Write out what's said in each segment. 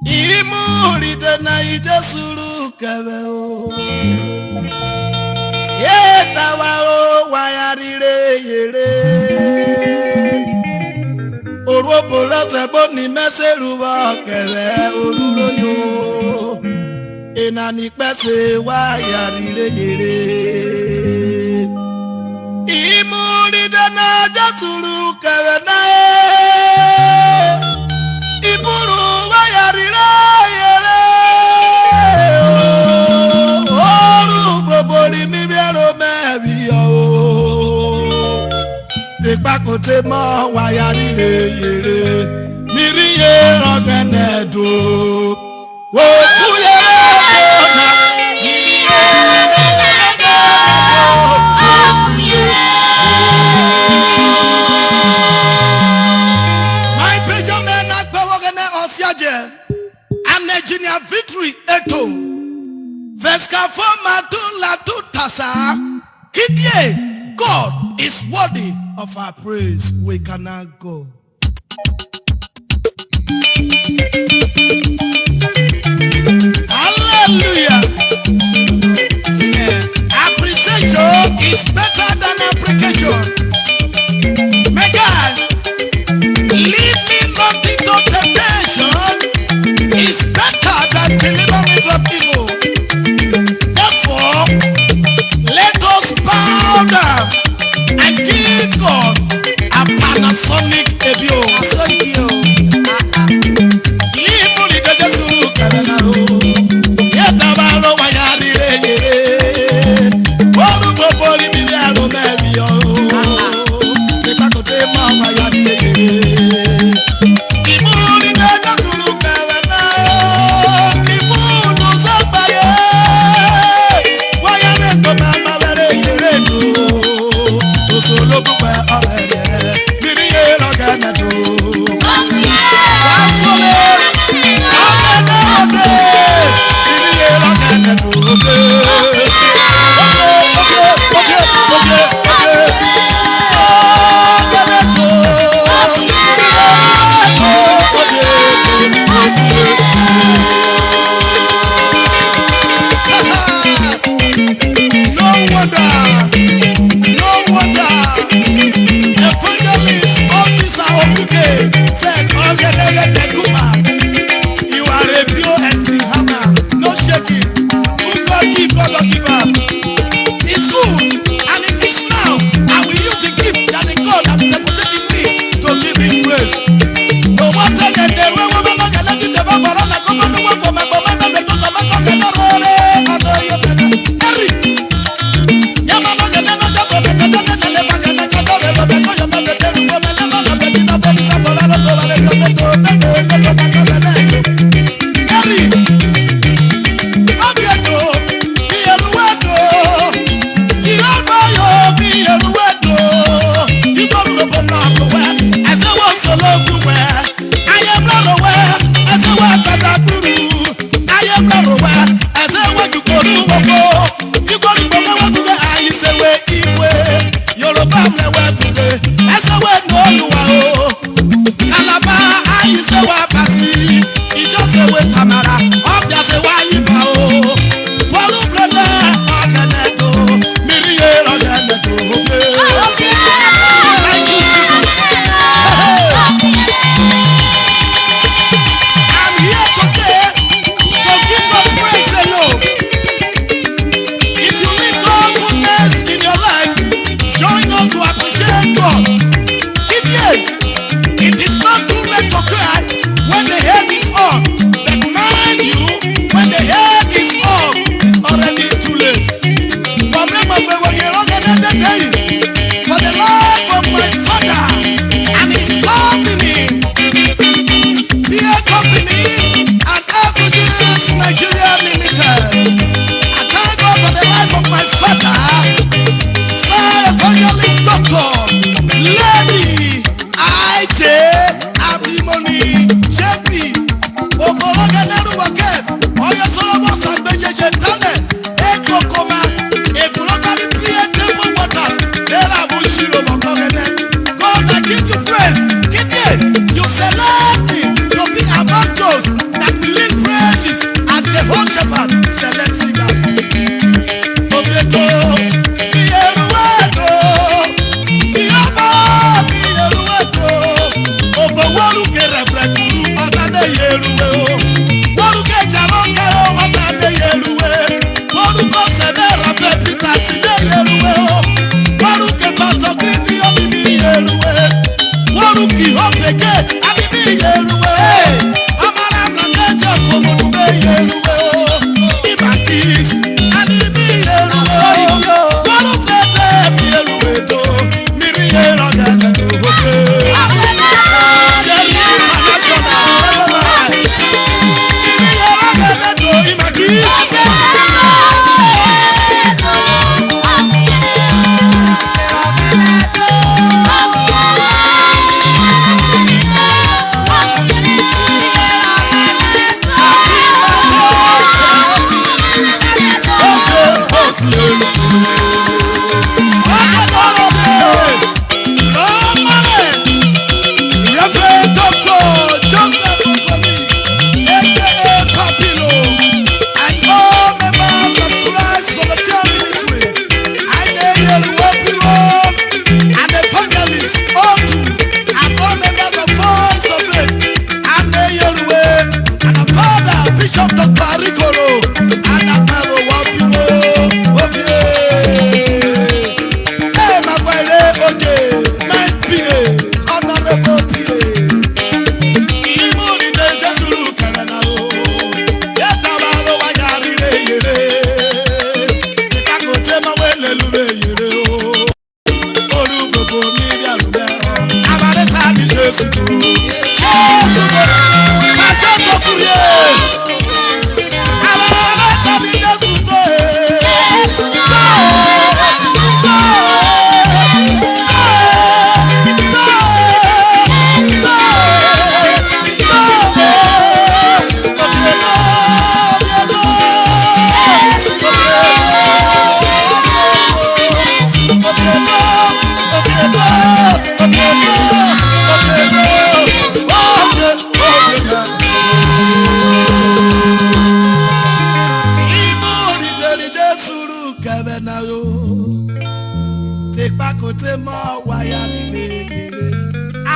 Imurite na ijesuru kebe o. Yeta waro wayarire yere. Orobo lọ́sẹ̀gbọ́ ni mẹ́sẹ̀rù wọ kebe olúlóyò. Enani pẹ́sẹ̀ wayarire yere. Imurite na ijesuru kebe na Iburu wayarire yere. Oru bobori mi biero mebiyo. Te pakote mo wayarire yere. Miriye rogenedo. Wo fuye na miriye rogenedo. My Benjamin Agbawogene Osiaje. Anejina victory eto. Veska forma tu la tu tasa. Kidye, God is worthy of our praise. We cannot go. Hallelujah. Appreciation is better than application. May God lead me not into temptation. Is better than deliver me from evil. Therefore, let us bow down and give God a Panasonic ebio. Leave money to Jesus.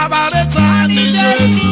Abareta ni Jesu.